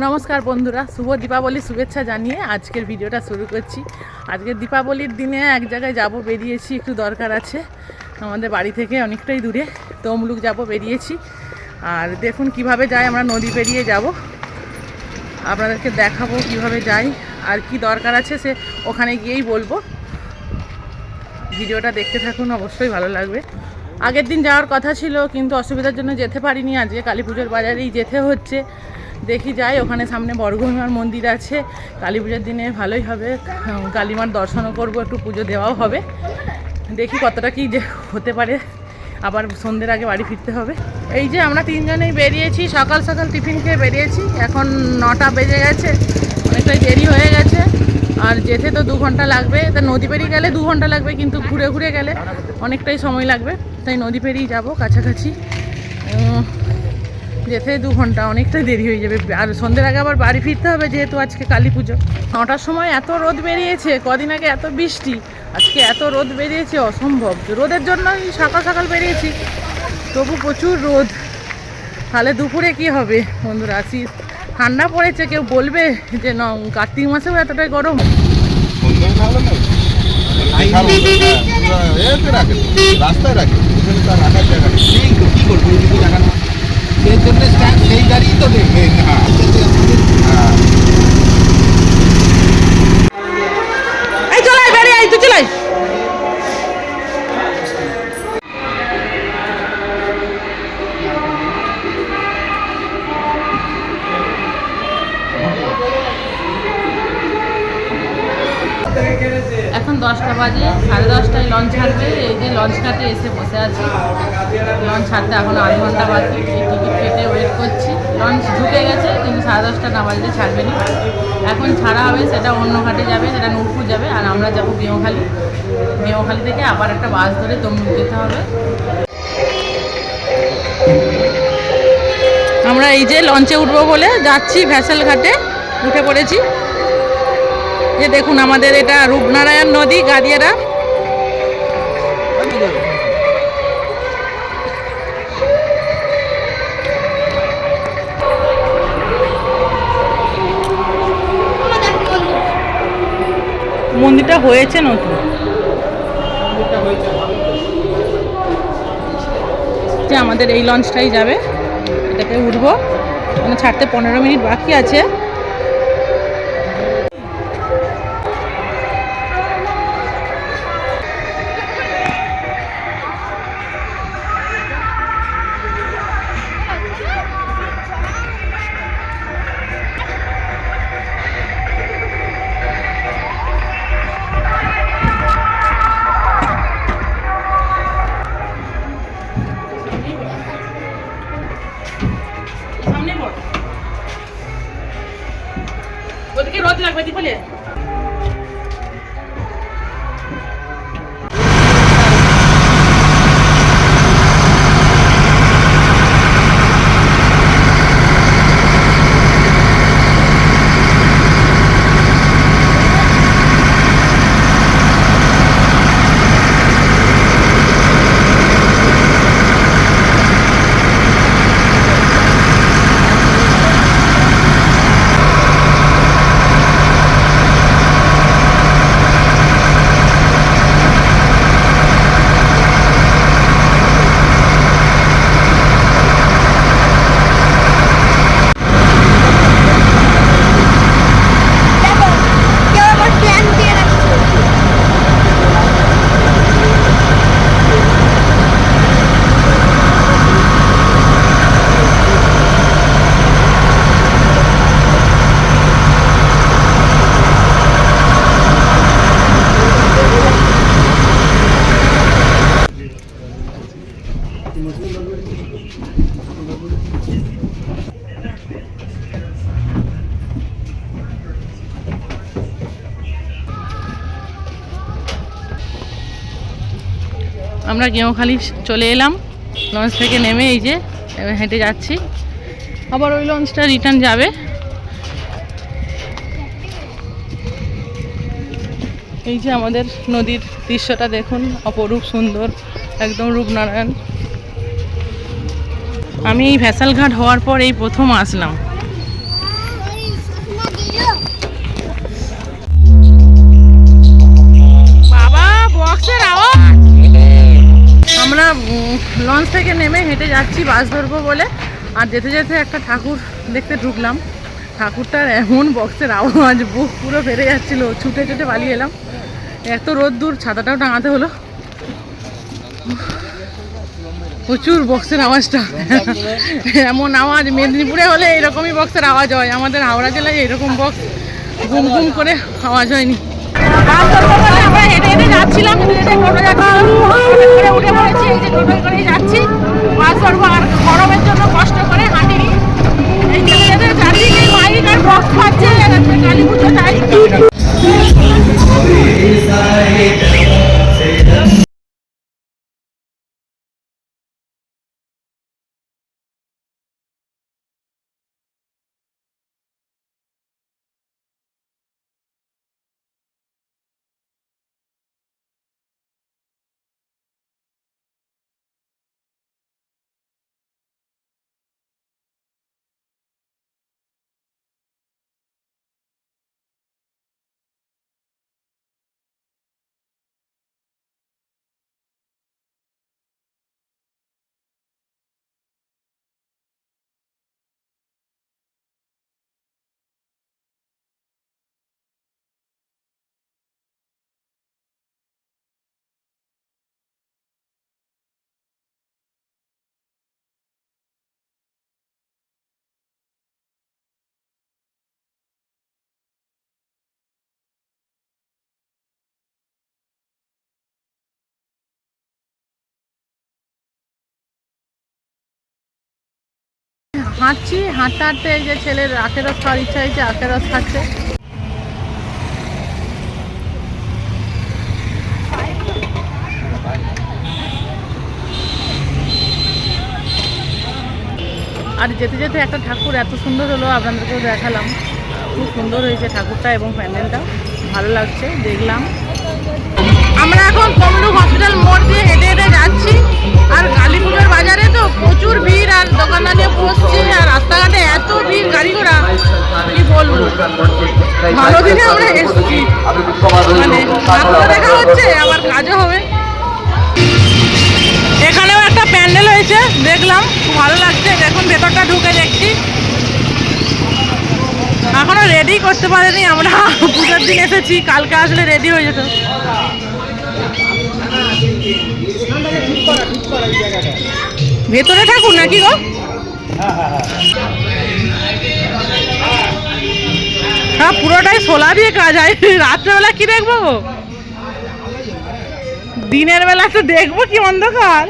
নমস্কার বন্ধুরা, শুভ দীপাবলি শুভেচ্ছা জানিয়ে আজকের ভিডিওটা শুরু করছি। আজকের দীপাবলির দিনে এক জায়গায় যাব, বেরিয়েছি, একটু দরকার আছে আমাদের বাড়ি থেকে অনেকটাই দূরে, তমলুক যাব বেরিয়েছি। আর দেখুন কিভাবে যাই, আমরা নদী পেরিয়ে যাব, আপনাদেরকে দেখাবো কিভাবে যাই আর কি দরকার আছে সে ওখানে গিয়েই বলবো। ভিডিওটা দেখতে থাকুন, অবশ্যই ভালো লাগবে। আগের দিন যাওয়ার কথা ছিল কিন্তু অসুবিধার জন্য যেতে পারিনি, আজকে কালী পুজোর বাজারেই যেতে হচ্ছে। দেখি যাই, ওখানে সামনে বর্গভীমার মন্দির আছে, কালী পুজোর দিনে ভালোই হবে, কালীমার দর্শনও করবো, একটু পুজো দেওয়াও হবে। দেখি কতটা কি যে হতে পারে, আবার সন্ধ্যের আগে বাড়ি ফিরতে হবে। এই যে আমরা তিনজনেই বেরিয়েছি, সকাল সকাল টিফিন খেয়ে বেরিয়েছি, এখন 9টা বেজে গেছে, অনেকটাই দেরি হয়ে গেছে। আর যেতে তো 2 ঘন্টা লাগবে, তা নদী পেরিয়ে গেলে 2 ঘন্টা লাগবে, কিন্তু ঘুরে ঘুরে গেলে অনেকটাই সময় লাগবে, তাই নদী পেরিয়ে যাব কাছাকাছি। যেতে 2 ঘন্টা, অনেকটাই দেরি হয়ে যাবে, আর সন্ধ্যের আগে আবার বাড়ি ফিরতে হবে, যেহেতু আজকে কালী পুজো। 9টার সময় এত রোদ বেরিয়েছে, কদিন আগে এত বৃষ্টি, আজকে এত রোদ বেরিয়েছে অসম্ভব। রোদের জন্যই সকাল সকাল বেরিয়েছি, তবু প্রচুর রোদ। তাহলে দুপুরে কি হবে বন্ধুরা? ঠান্ডা পড়েছে, কেউ বলবে যে কার্তিক মাসেও এতটাই গরম। রাস্তায় রাখে রাখার জায়গা নেই, কি করবো জায়গা না, সেই জন্য স্ট্যান্ড সেই গাড়িই তো নেই। এই চলাই বেরিয়ে আই, তুই চলাই। এখন 10টা বাজে, 10:30টায় লঞ্চ ছাড়বে। এই যে লঞ্চ ঘাটে এসে বসে আছি, লঞ্চ ছাড়তে এখন আধ ঘন্টা বাকি, টিকিট কেটে ওয়েট করছি। লঞ্চ ঢুকে গেছে কিন্তু 10:30টা না বাজলে ছাড়বে না। এখন ছাড়া হবে, সেটা অন্য ঘাটে যাবে, সেটা নূরপুর যাবে, আর আমরা যাব গেঁওখালি। গেঁওখালি থেকে আবার একটা বাস ধরে তমলুক যেতে হবে। আমরা এই যে লঞ্চে উঠবো বলে যাচ্ছি, ভ্যাসেল ঘাটে উঠে পড়েছি। যে দেখুন আমাদের এটা রূপনারায়ণ নদী, গাদিয়ারা। মন্দিরটা হয়েছে নতুন, যে আমাদের এই লঞ্চটাই যাবে, এটাতে উঠবো, মানে ছাড়তে 15 মিনিট বাকি আছে। ওদিকে রোদ লাগবে দীপালি। আমরা গেঁওখালি চলে এলাম, লঞ্চ থেকে নেমে এই যে হেঁটে যাচ্ছি, আবার ওই লঞ্চটা রিটার্ন যাবে। এই যে আমাদের নদীর দৃশ্যটা দেখুন, অপরূপ সুন্দর, একদম রূপনারায়ণ। আমি এই ভ্যাসাল ঘাট হওয়ার পর এই প্রথম আসলাম। আমরা লঞ্চ থেকে নেমে হেঁটে যাচ্ছি বাস ধরবো বলে, আর যেতে যেতে একটা ঠাকুর দেখতে ঢুকলাম। ঠাকুরটার এমন বক্সের আওয়াজ, বুক পুরো ফেরে যাচ্ছিল, ছুটে ছুটে পালিয়ে এলাম। এত রোদ্দুর, ছাতাটাও টাঙাতে হলো। প্রচুর বক্সের আওয়াজটা, এমন আওয়াজ মেদিনীপুরে হলে এরকমই বক্সের আওয়াজ হয়, আমাদের হাওড়া জেলায় এরকম বক্স গুম গুম করে আওয়াজ হয়নি। আমরা হেঁটে হেঁটে যাচ্ছিলাম, উঠে পড়েছি, এই যে টোটোয় করেই যাচ্ছি বাস ধরবো। আর গরমের জন্য কষ্ট করে হাঁটিনি, এই যেতে যেতে যাচ্ছি। মাইক আর বক্স পাচ্ছে, কালী পুজো তাই। হাঁটছি, হাঁটতে হাঁটতে এই যে ছেলের আখের রস খাওয়ার ইচ্ছা হয়েছে, আখের রস খাচ্ছে। আর যেতে যেতে একটা ঠাকুর এত সুন্দর হলো, আপনাদেরকেও দেখালাম। খুব সুন্দর হয়েছে ঠাকুরটা এবং প্যান্ডেলটা, ভালো লাগছে, দেখলাম। আমরা এখন তমলুক হসপিটাল মোড় দিয়ে হেঁটে হেঁটে যাচ্ছি। আর কালী পুজোর বাজারে তো প্রচুর ভিড়, আর দোকানদারে বসছে, আর রাস্তাঘাটে এত ভিড়, গাড়ি ঘোড়া কি বলবো। ভালো দিনে আমরা এসেছি, মানে রাস্তা দেখা হচ্ছে, আবার কাজও হবে। এখানেও একটা প্যান্ডেল হয়েছে, দেখলাম, খুব ভালো লাগছে। দেখুন ভেতরটা ঢুকে দেখছি, এখনো রেডি করতে পারিনি, আমরা পুজোর দিন এসেছি, কালকে আসলে রেডি হয়ে যেত। ভেতরে ঠাকুর নাকি গো? হ্যাঁ, পুরোটাই সোলা দিয়ে কাজ হয়। রাত্রেবেলা কি দেখবো গো? দিনের বেলা তো দেখবো কি অন্ধকার।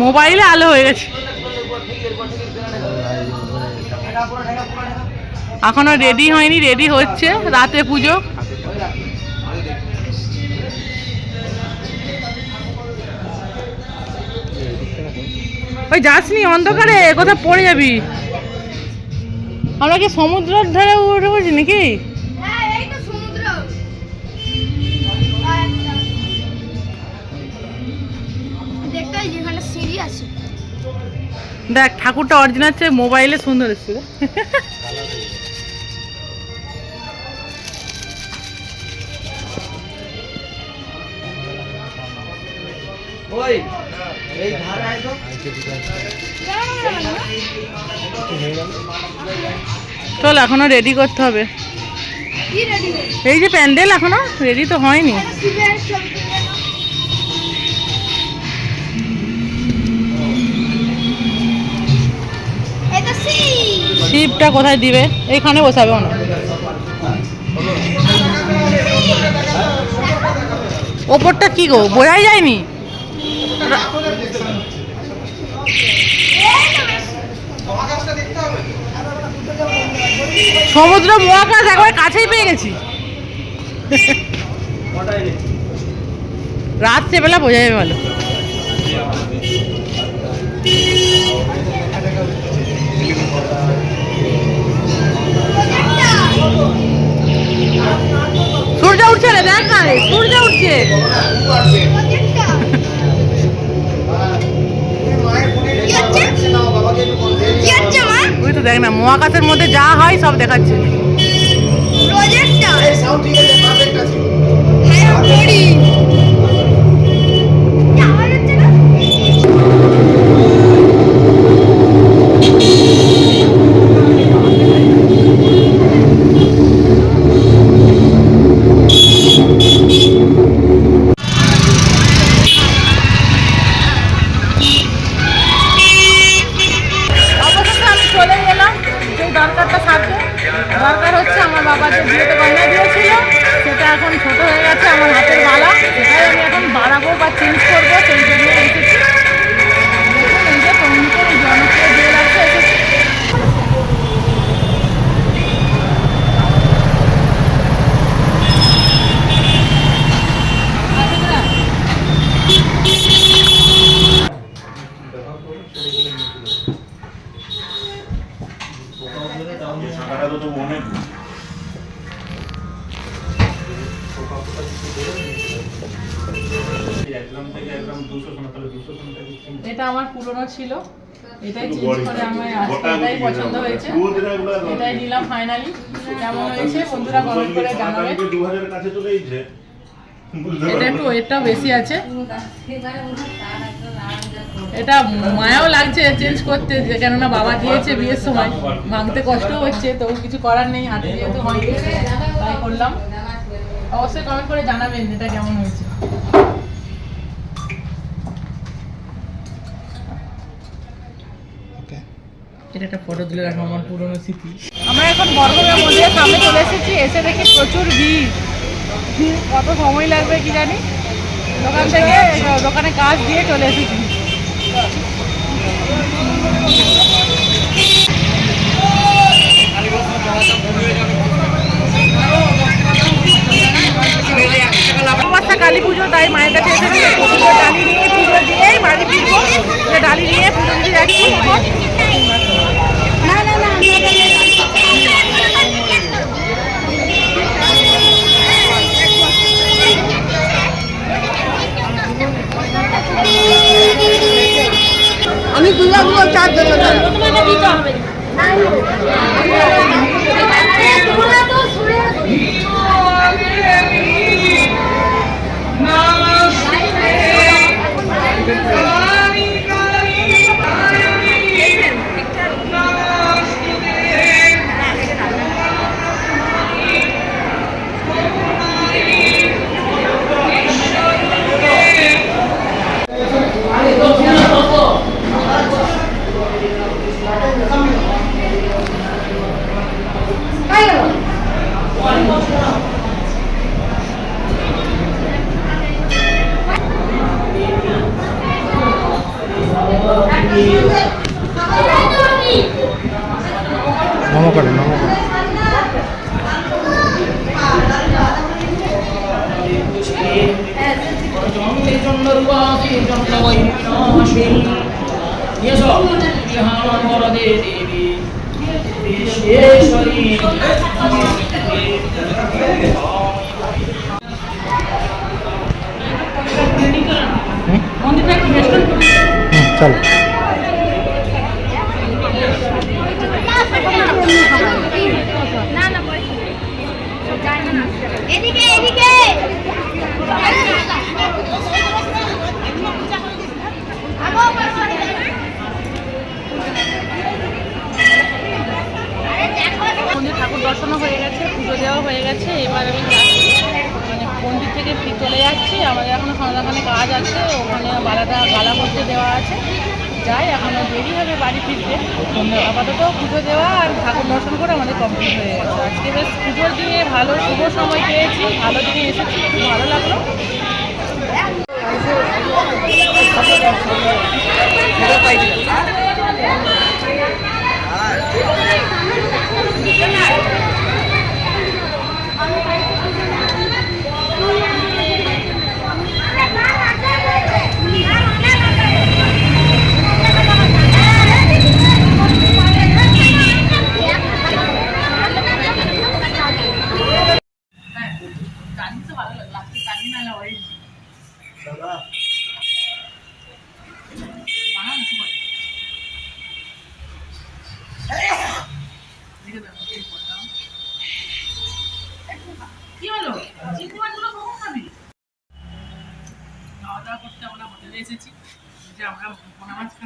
মোবাইলে আলো হয়ে গেছে। এখনো রেডি হয়নি, রেডি হচ্ছে, রাতে পুজো। ওই যাসনি অন্ধকারে, কোথাও পড়ে যাবি। আমরা কি সমুদ্রের ধারে উঠে পড়ছি নাকি? দেখ ঠাকুরটা অরিজিনাল চেয়ে মোবাইলে সুন্দর এসেছিল। চল, এখনো রেডি করতে হবে। এই যে প্যান্ডেল এখনো রেডি তো হয়নি। শিবটা কোথায় দিবে? এইখানে বসাবে মনে হয়। ওপরটা কি গো, বোঝাই যায়নি। সমুদ্র মহাকাশ একবার কাছেই পেয়ে গেছি। রাত্রেবেলা বোঝা যাবে ভালো। সূর্য উঠছে রে, দেখ না রে, সূর্য উঠছে। ওই তো দেখ না, মহাকাশের মধ্যে যা হয় সব দেখাচ্ছে। অবশেষে আমি চলে গেলাম যে দরকারটা থাকবে। দরকার হচ্ছে আমার বাবা যে বিয়েতে গয়না দিয়েছিল সেটা এখন ছোট হয়ে গেছে, আমার হাতের বালা, সেটাই আমি এখন বাড়াবো বা চেঞ্জ করবো, সেই জন্য এসেছি। দেখুন এই যে তমলুকের এই জনপ্রিয় জুয়েলার্সে এসেছি। এটা আমার পুরনো ছিল, এটাই চেঞ্জ করে আমার আজকে এটাই পছন্দ হয়েছে, এটাই নিলাম ফাইনালি। কেমন হয়েছে বন্ধুরা কমেন্ট করে জানাবে। এটা একটু ওয়েটটাও বেশি আছে, এটা মায়াও লাগছে চেঞ্জ করতে, যে কেননা বাবা দিয়েছে বিয়ের সময়, ভাঙতে কষ্ট হচ্ছে, তো কিছু করার নেই, হাতে যেহেতু হয়নি তাই করলাম। অবশ্যই কমেন্ট করে জানাবেন এটা কেমন হয়েছে। এটা একটা ফটো তুলে রাখবো আমার পুরনো স্মৃতি। আমরা এখন বর্গমের মন্দিরের সামনে চলে এসেছি, এসে দেখি প্রচুর ভিড়। কত সময় লাগবে কি জানি, দোকান থেকে দোকানে কাজ দিয়ে চলে এসেছি। কালী পুজো, তাই মায়ের কাছে এসেছি, পুজো ডালি নিয়ে পুজো দিয়েই বাড়ি ফিরবো। ডালি নিয়ে পুজো দিতে যাচ্ছি। আমি দুর্গাগুলো চার জন্য দিতে হবে। নমো করে নমো করে। চলো এদিকে এদিকে ঠাকুর দর্শনও হয়ে গেছে, পুজো দেওয়া হয়ে গেছে। এবার আমি যাচ্ছি, মানে মন্দির থেকে চলে যাচ্ছি। আমাদের এখনো সন্ধ্যাখানে কাজ আছে, ওখানে গালা করতে দেওয়া আছে। যাই, এখনো দেরি হবে বাড়ি ফিরতে। আপাতত পুজো দেওয়া আর ঠাকুর দর্শন করে আমাদের কমপ্লিট হয়ে গেছে। আজকে বেশ পুজোর দিনে ভালো শুভ সময় পেয়েছি, ভালো দিনে এসেছি, খুব ভালো লাগলো।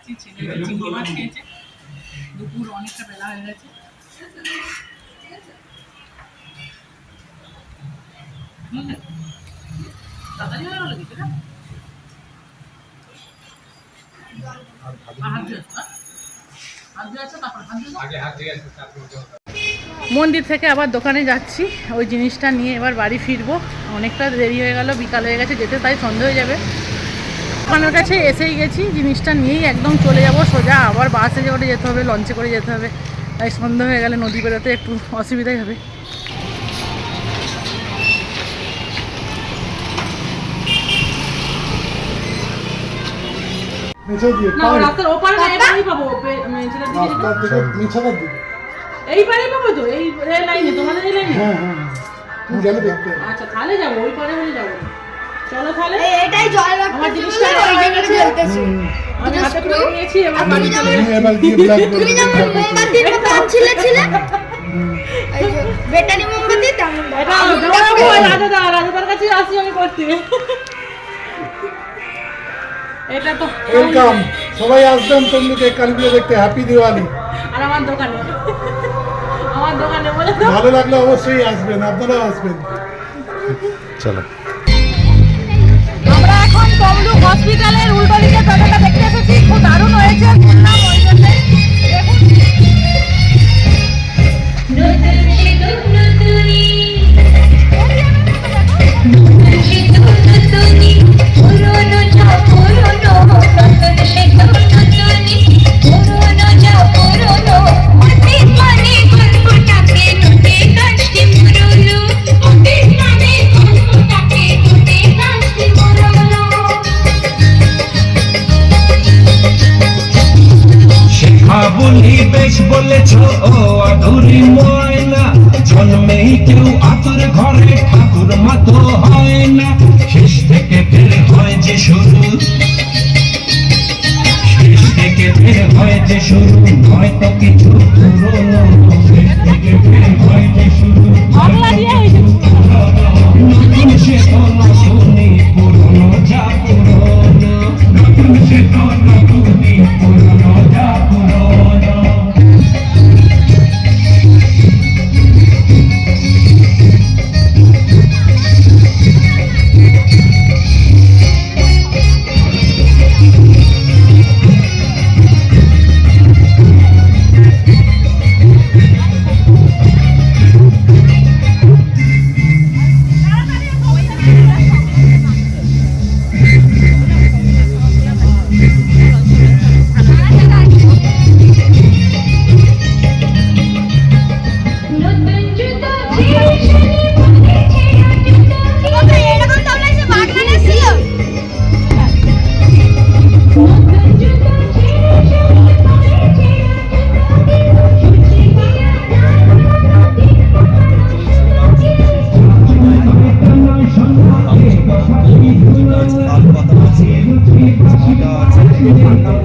যাচ্ছি, ছেলে চিংড়ি মাছ খেয়েছে, দুপুর অনেকটা বেলা হয়ে গেছে। তাড়াতাড়ি হয়ে গেল কিছু না। মন্দির থেকে আবার দোকানে যাচ্ছি, ওই জিনিসটা নিয়ে এবার বাড়ি ফিরবো। অনেকটা দেরি হয়ে গেল, বিকাল হয়ে গেছে, যেতে তাই সন্ধ্যা হয়ে যাবে। দোকানের কাছে এসেই গেছি, জিনিসটা নিয়েই একদম চলে যাব সোজা। আবার বাসে করে যেতে হবে, লঞ্চে করে যেতে হবে, তাই সন্ধ্যা হয়ে গেলে নদী বেরোতে একটু অসুবিধাই হবে। রাস্তার ওপারে না, এপারেই পাবো, এই পারেই পাবো তো, এই রেল লাইনে, তোমাদের এই লাইনে। আচ্ছা তাহলে যাবো, ওই পারে হলে যাবো। চলো তাহলে, এটাই জয় আমার জিনিসটা ওই জায়গায় চলতেছে, আমি হাতে করে নিয়েছি, এবার বাড়ি চলে যাচ্ছি। তুমি যখন মোমবাতির মতো ছিলে এই যে ব্যাটারি মোমবাতি তেমন এটা রাজাদার কাছে আসি আমি করতে। এটা তো ওয়েলকাম, সবাই আসবেন তমলুকে কালী পুজো দেখতে। হ্যাপি দিওয়ালি। আর আমার দোকানে বলে তো, ভালো লাগলে অবশ্যই আসবেন, আপনারাও আসবেন। চলো। আমরা এখন তমলুক হসপিটালের উল্টো দিকে জায়গাটা দেখতে এসেছি, খুব দারুণ হয়েছে, বললাম ওই জন্য। বলি বেশ বলেছ ও আধুরি ময়না, জন্মেই কেউ আতর ঘরে ঠাকুর মতো হয় না। শেষ থেকে ফের হয় যে শুরু, শেষ থেকে ফের হয় যে শুরু, হয়তো কিছু পুরনো। শেষ থেকে ফের হয় যে শুরু, নতুন সে তো নতুনই, পুরনো যা পুরনো। নতুন সে তো নতুনই, পুরনো যা পুরনো।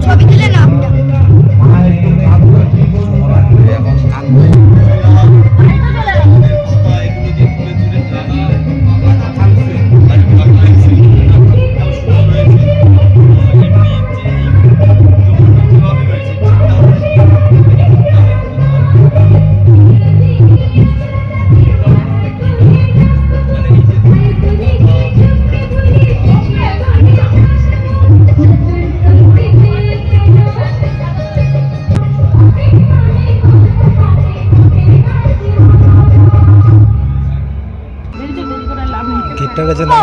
ছবি তুলে নাম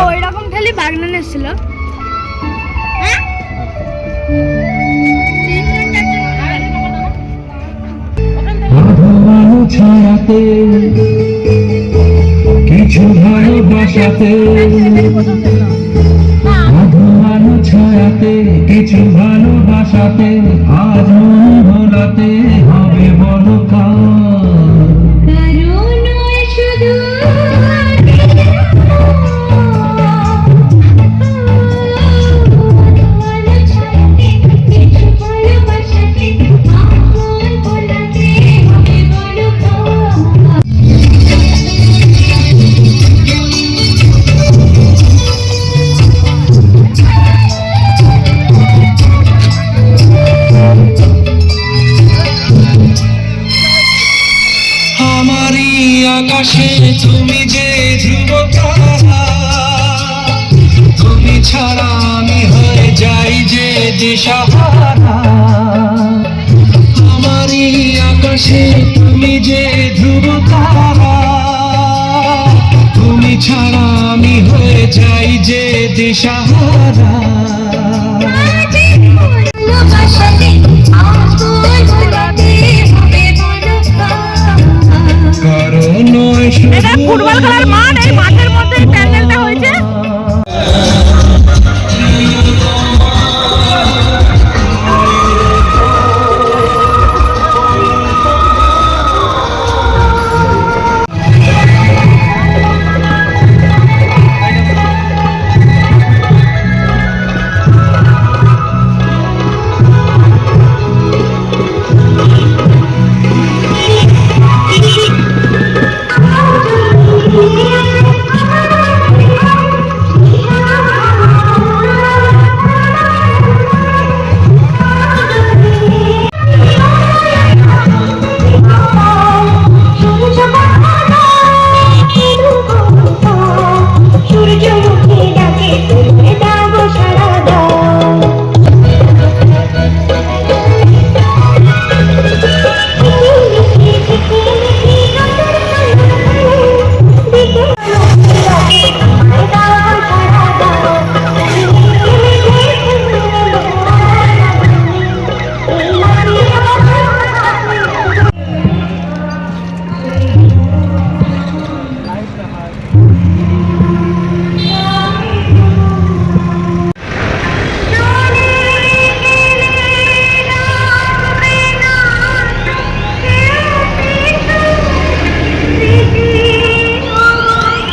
ওইরকম খালি বাগনান এসেছিল। ছায়াতে কিছু ভালোবাসাতে, আধুমানো ছায়াতে কিছু ভালোবাসাতে, আজ মন ভোলাতে হবে বলো কার। আকাশে তুমি যে ধ্রুব তারা, তুমি ছাড়া আমি হয়ে যাই যে দিশাহারা। আমারই আকাশে তুমি যে ধ্রুব তারা, তুমি ছাড়া আমি হয়ে যাই যে দিশাহারা। এটা ফুটবল খেলার মাঠ, এই মাঠের